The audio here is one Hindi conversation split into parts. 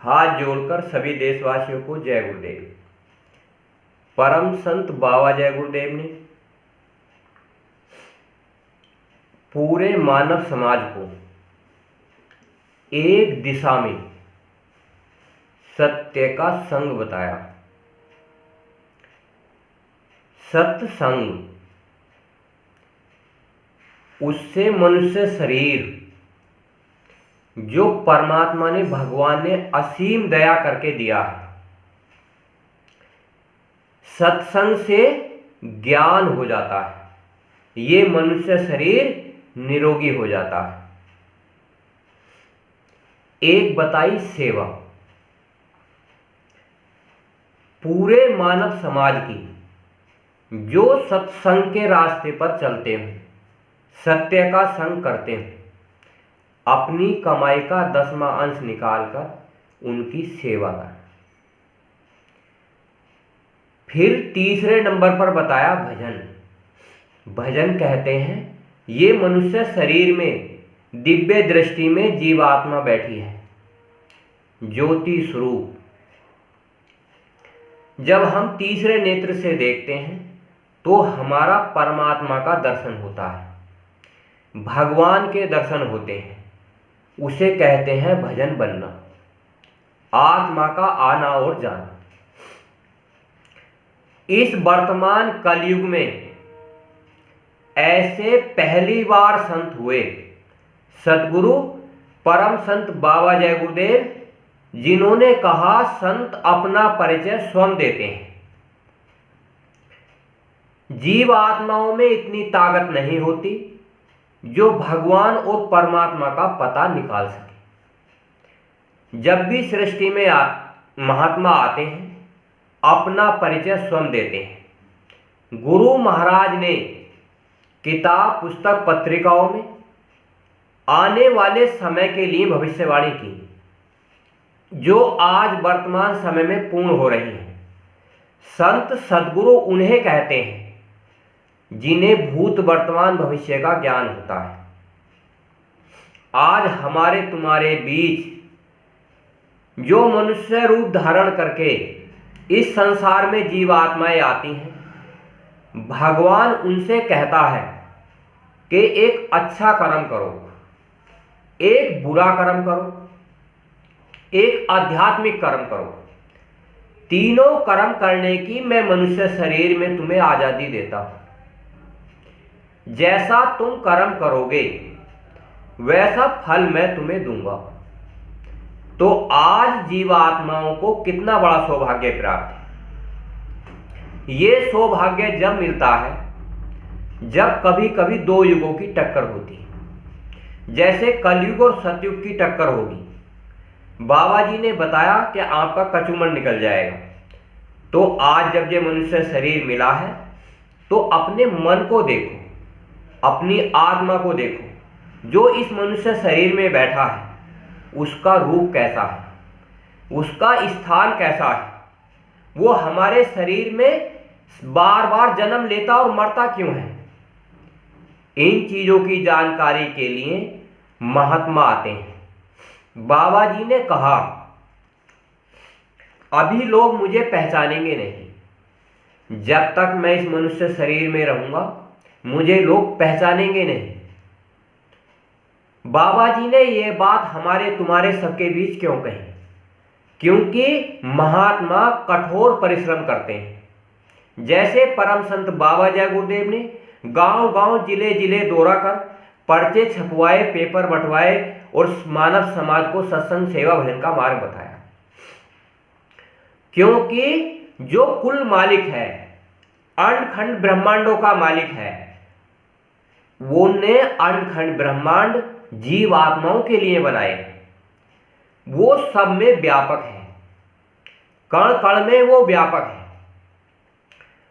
हाथ जोड़कर सभी देशवासियों को जय गुरुदेव। परम संत बाबा जय गुरुदेव ने पूरे मानव समाज को एक दिशा में सत्य का संग बताया। सत्संग, उससे मनुष्य शरीर जो परमात्मा ने, भगवान ने असीम दया करके दिया है, सत्संग से ज्ञान हो जाता है, ये मनुष्य शरीर निरोगी हो जाता है। एक बताई सेवा, पूरे मानव समाज की जो सत्संग के रास्ते पर चलते हैं, सत्य का संग करते हैं, अपनी कमाई का 10वां अंश निकालकर उनकी सेवा कर। फिर तीसरे नंबर पर बताया भजन। भजन कहते हैं ये मनुष्य शरीर में दिव्य दृष्टि में जीवात्मा बैठी है, ज्योति स्वरूप। जब हम तीसरे नेत्र से देखते हैं तो हमारा परमात्मा का दर्शन होता है, भगवान के दर्शन होते हैं। उसे कहते हैं भजन बनना, आत्मा का आना और जाना। इस वर्तमान कलयुग में ऐसे पहली बार संत हुए सद्गुरु परम संत बाबा जय गुरुदेव, जिन्होंने कहा संत अपना परिचय स्वयं देते हैं। जीव आत्माओं में इतनी ताकत नहीं होती जो भगवान और परमात्मा का पता निकाल सके। जब भी सृष्टि में महात्मा आते हैं, अपना परिचय स्वयं देते हैं। गुरु महाराज ने किताब, पुस्तक, पत्रिकाओं में आने वाले समय के लिए भविष्यवाणी की, जो आज वर्तमान समय में पूर्ण हो रही है। संत सद्गुरु उन्हें कहते हैं जिन्हें भूत, वर्तमान, भविष्य का ज्ञान होता है। आज हमारे तुम्हारे बीच जो मनुष्य रूप धारण करके इस संसार में जीवात्माएं आती हैं, भगवान उनसे कहता है कि एक अच्छा कर्म करो, एक बुरा कर्म करो, एक आध्यात्मिक कर्म करो। तीनों कर्म करने की मैं मनुष्य शरीर में तुम्हें आजादी देता हूं। जैसा तुम कर्म करोगे वैसा फल मैं तुम्हें दूंगा। तो आज जीवात्माओं को कितना बड़ा सौभाग्य प्राप्त है। ये सौभाग्य जब मिलता है जब कभी कभी दो युगों की टक्कर होती है, जैसे कलयुग और सतयुग की टक्कर होगी। बाबा जी ने बताया कि आपका कचूमर निकल जाएगा। तो आज जब ये मनुष्य शरीर मिला है तो अपने मन को देखो, अपनी आत्मा को देखो। जो इस मनुष्य शरीर में बैठा है उसका रूप कैसा है, उसका स्थान कैसा है, वो हमारे शरीर में बार बार जन्म लेता और मरता क्यों है। इन चीजों की जानकारी के लिए महात्मा आते हैं। बाबा जी ने कहा अभी लोग मुझे पहचानेंगे नहीं, जब तक मैं इस मनुष्य शरीर में रहूंगा मुझे लोग पहचानेंगे नहीं। बाबा जी ने यह बात हमारे तुम्हारे सबके बीच क्यों कही? क्योंकि महात्मा कठोर परिश्रम करते हैं। जैसे परम संत बाबा जय गुरुदेव ने गांव गांव, जिले जिले दौरा कर पर्चे छपवाए, पेपर बंटवाए और मानव समाज को सत्संग, सेवा, भजन का मार्ग बताया। क्योंकि जो कुल मालिक है, अंडखंड ब्रह्मांडों का मालिक है, वो ने अंडखंड ब्रह्मांड जीव आत्माओं के लिए बनाए। वो सब में व्यापक है, कण कण में वो व्यापक है।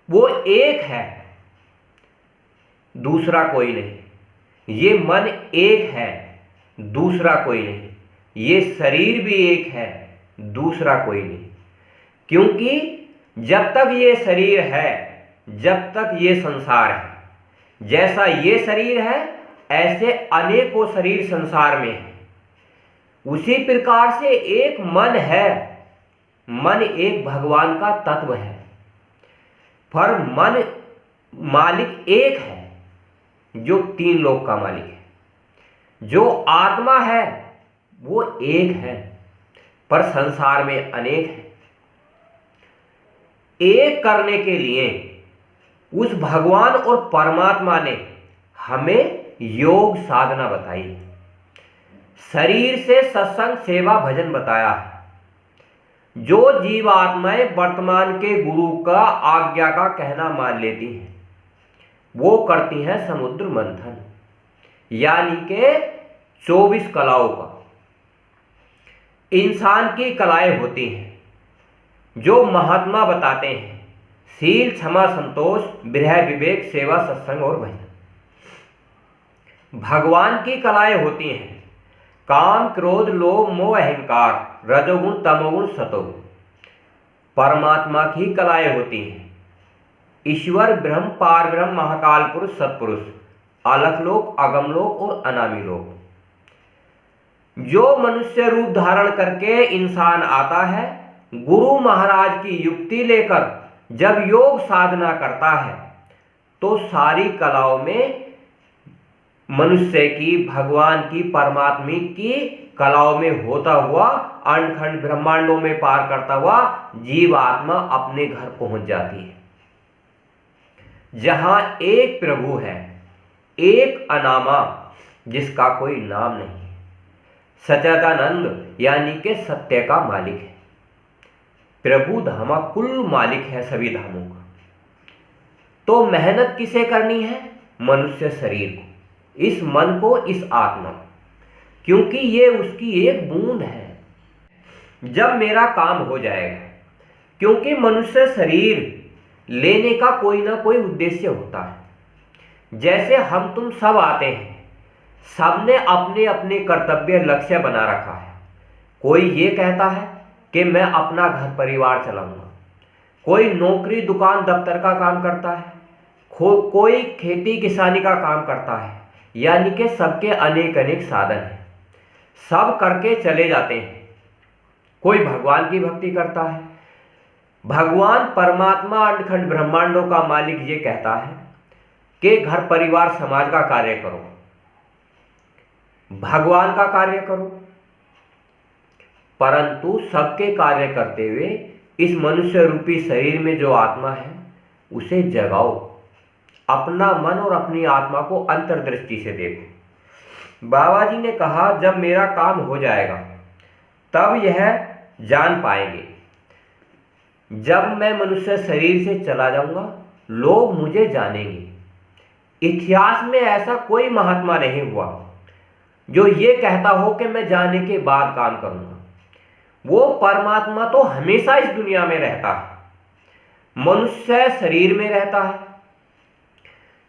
वो एक है, दूसरा कोई नहीं। ये मन एक है, दूसरा कोई नहीं। ये शरीर भी एक है, दूसरा कोई नहीं। क्योंकि जब तक ये शरीर है, जब तक ये संसार है। जैसा ये शरीर है ऐसे अनेकों शरीर संसार में है। उसी प्रकार से एक मन है, मन एक भगवान का तत्व है, पर मन मालिक एक है जो तीन लोक का मालिक है। जो आत्मा है वो एक है, पर संसार में अनेक है। एक करने के लिए उस भगवान और परमात्मा ने हमें योग साधना बताई, शरीर से सत्संग सेवा भजन बताया है। जो जीवात्माएं वर्तमान के गुरु का आज्ञा का कहना मान लेती हैं, वो करती हैं समुद्र मंथन, यानी के 24 कलाओं का। इंसान की कलाएं होती हैं जो महात्मा बताते हैं, शील, क्षमा, संतोष, विरह, विवेक, सेवा, सत्संग और भजन। भगवान की कलाएं होती हैं काम, क्रोध, लोभ, मोह, अहंकार, रजोगुण, तमोगुण, सतोगुण। परमात्मा की कलाएं होती हैं ईश्वर, ब्रह्म, पार ब्रह्म, महाकाल पुरुष, सत्पुरुष, अलख लोक, अगम लोक और अनामी लोक। जो मनुष्य रूप धारण करके इंसान आता है, गुरु महाराज की युक्ति लेकर जब योग साधना करता है, तो सारी कलाओं में मनुष्य की, भगवान की, परमात्मा की कलाओं में होता हुआ अनखंड ब्रह्मांडों में पार करता हुआ जीवात्मा अपने घर पहुंच जाती है, जहां एक प्रभु है, एक अनामा जिसका कोई नाम नहीं, सच्चिदानंद यानी के सत्य का मालिक है। प्रभु धामा कुल मालिक है सभी धामों का। तो मेहनत किसे करनी है? मनुष्य शरीर को, इस मन को, इस आत्मा को, क्योंकि ये उसकी एक बूंद है। जब मेरा काम हो जाएगा, क्योंकि मनुष्य शरीर लेने का कोई ना कोई उद्देश्य होता है। जैसे हम तुम सब आते हैं, सबने अपने अपने कर्तव्य लक्ष्य बना रखा है। कोई ये कहता है कि मैं अपना घर परिवार चलाऊंगा, कोई नौकरी दुकान दफ्तर का काम करता है, कोई खेती किसानी का काम करता है, यानी कि सबके अनेक अनेक साधन हैं, सब करके चले जाते हैं। कोई भगवान की भक्ति करता है। भगवान परमात्मा अखंड ब्रह्मांडों का मालिक ये कहता है कि घर परिवार समाज का कार्य करो, भगवान का कार्य करो, परंतु सबके कार्य करते हुए इस मनुष्य रूपी शरीर में जो आत्मा है उसे जगाओ, अपना मन और अपनी आत्मा को अंतर्दृष्टि से देखो। बाबा जी ने कहा जब मेरा काम हो जाएगा तब यह जान पाएंगे। जब मैं मनुष्य शरीर से चला जाऊंगा लोग मुझे जानेंगे। इतिहास में ऐसा कोई महात्मा नहीं हुआ जो ये कहता हो कि मैं जाने के बाद काम करूंगा। वो परमात्मा तो हमेशा इस दुनिया में रहता है, मनुष्य शरीर में रहता है,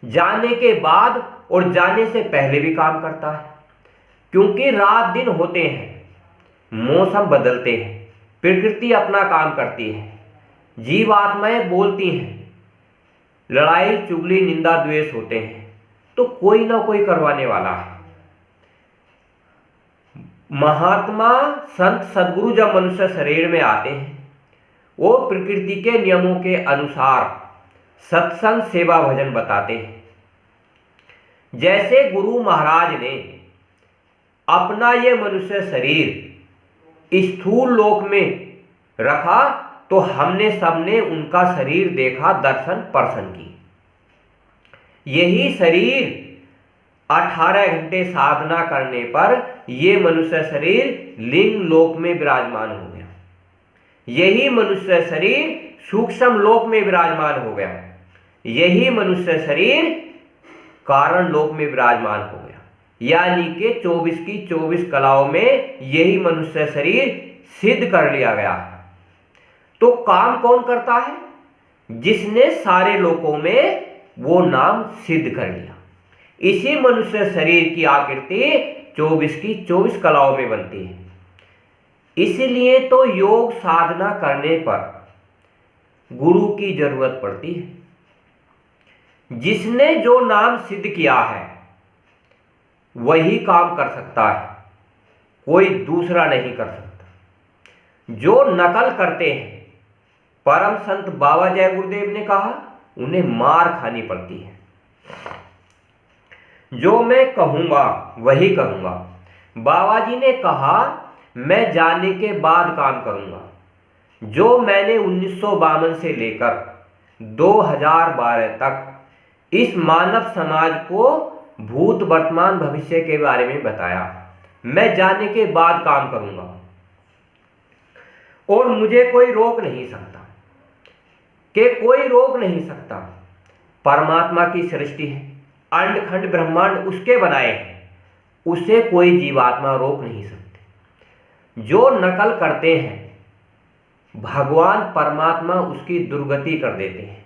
जाने के बाद और जाने से पहले भी काम करता है। क्योंकि रात दिन होते हैं, मौसम बदलते हैं, प्रकृति अपना काम करती है, जीवात्माएं बोलती हैं, लड़ाई चुगली निंदा द्वेष होते हैं, तो कोई ना कोई करवाने वाला है। महात्मा संत सद्गुरु जब मनुष्य शरीर में आते हैं, वो प्रकृति के नियमों के अनुसार सत्संग सेवा भजन बताते हैं। जैसे गुरु महाराज ने अपना ये मनुष्य शरीर स्थूल लोक में रखा, तो हमने सबने उनका शरीर देखा, दर्शन स्पर्शन की। यही शरीर 18 घंटे साधना करने पर ये मनुष्य शरीर लिंग लोक में विराजमान हो गया। यही मनुष्य शरीर सूक्ष्म लोक में विराजमान हो गया। यही मनुष्य शरीर कारण लोक में विराजमान हो गया। यानी कि 24 की 24 कलाओं में यही मनुष्य शरीर सिद्ध कर लिया गया है। तो काम कौन करता है? जिसने सारे लोकों में वो नाम सिद्ध कर लिया। इसी मनुष्य शरीर की आकृति 24 की 24 कलाओं में बनती है। इसलिए तो योग साधना करने पर गुरु की जरूरत पड़ती है। जिसने जो नाम सिद्ध किया है वही काम कर सकता है। कोई दूसरा नहीं कर सकता। जो नकल करते हैं, परम संत बाबा जय गुरुदेव ने कहा, उन्हें मार खानी पड़ती है। जो मैं कहूंगा वही करूंगा। बाबा जी ने कहा, मैं जाने के बाद काम करूंगा। जो मैंने 1952 से लेकर 2012 तक इस मानव समाज को भूत वर्तमान भविष्य के बारे में बताया, मैं जाने के बाद काम करूंगा और मुझे कोई रोक नहीं सकता, कोई रोक नहीं सकता। परमात्मा की सृष्टि है, अंड खंड ब्रह्मांड उसके बनाए हैं, उसे कोई जीवात्मा रोक नहीं सकते। जो नकल करते हैं, भगवान परमात्मा उसकी दुर्गति कर देते हैं,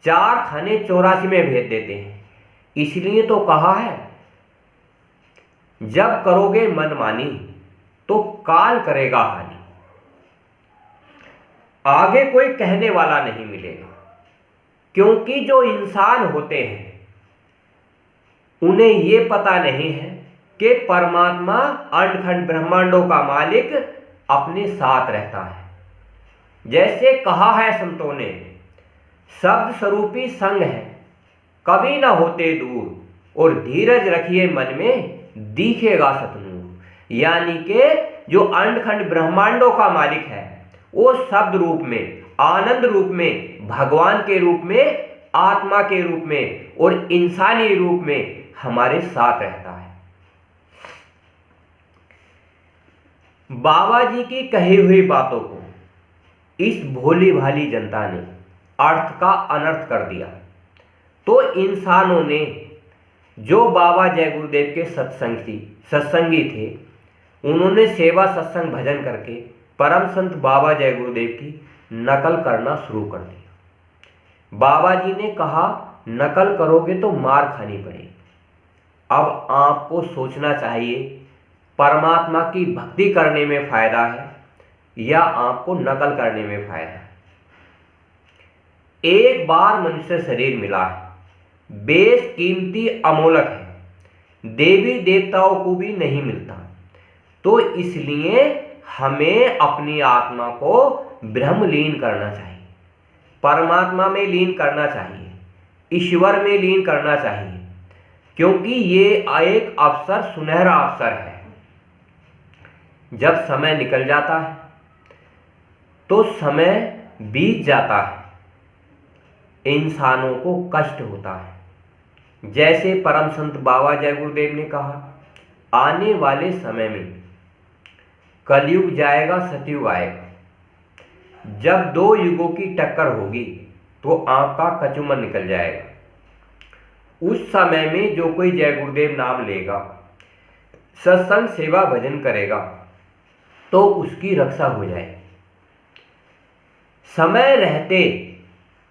4 खाने 84 में भेज देते हैं। इसलिए तो कहा है, जब करोगे मनमानी तो काल करेगा हानि। आगे कोई कहने वाला नहीं मिलेगा, क्योंकि जो इंसान होते हैं उन्हें यह पता नहीं है कि परमात्मा अंडखंड ब्रह्मांडों का मालिक अपने साथ रहता है। जैसे कहा है संतों ने, शब्द स्वरूपी संग है, कभी ना होते दूर, और धीरज रखिए मन में, दिखेगा सतनूर। यानी कि जो अंडखंड ब्रह्मांडों का मालिक है, वो शब्द रूप में, आनंद रूप में, भगवान के रूप में, आत्मा के रूप में और इंसानी रूप में हमारे साथ रहता है। बाबा जी की कही हुई बातों को इस भोली भाली जनता ने अर्थ का अनर्थ कर दिया, तो इंसानों ने, जो बाबा जय गुरुदेव के सत्संगी थे, उन्होंने सेवा सत्संग भजन करके परम संत बाबा जय गुरुदेव की नकल करना शुरू कर दिया। बाबा जी ने कहा, नकल करोगे तो मार खानी पड़ेगी। अब आपको सोचना चाहिए, परमात्मा की भक्ति करने में फायदा है या आपको नकल करने में फायदा है। एक बार मनुष्य शरीर मिला है, बेशकीमती अमोलक है, देवी देवताओं को भी नहीं मिलता, तो इसलिए हमें अपनी आत्मा को ब्रह्मलीन करना चाहिए, परमात्मा में लीन करना चाहिए, ईश्वर में लीन करना चाहिए, क्योंकि ये एक अवसर, सुनहरा अवसर है। जब समय निकल जाता है तो समय बीत जाता है, इंसानों को कष्ट होता है। जैसे परम संत बाबा जय गुरुदेव ने कहा, आने वाले समय में कलयुग जाएगा, सतयुग आएगा। जब 2 युगों की टक्कर होगी तो आंख का कचूमर निकल जाएगा। उस समय में जो कोई जय गुरुदेव नाम लेगा, सत्संग सेवा भजन करेगा, तो उसकी रक्षा हो जाएगी। समय रहते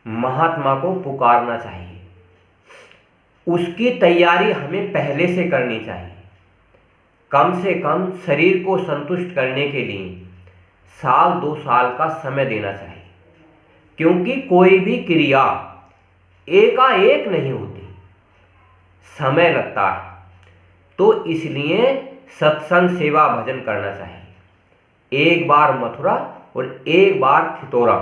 महात्मा को पुकारना चाहिए, उसकी तैयारी हमें पहले से करनी चाहिए। कम से कम शरीर को संतुष्ट करने के लिए 1-2 साल का समय देना चाहिए, क्योंकि कोई भी क्रिया एकाएक नहीं होती, समय लगता है। तो इसलिए सत्संग सेवा भजन करना चाहिए। एक बार मथुरा और एक बार खितौरा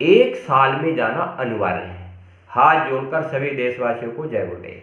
1 साल में जाना अनिवार्य है। हाथ जोड़कर सभी देशवासियों को जय गुरुदेव।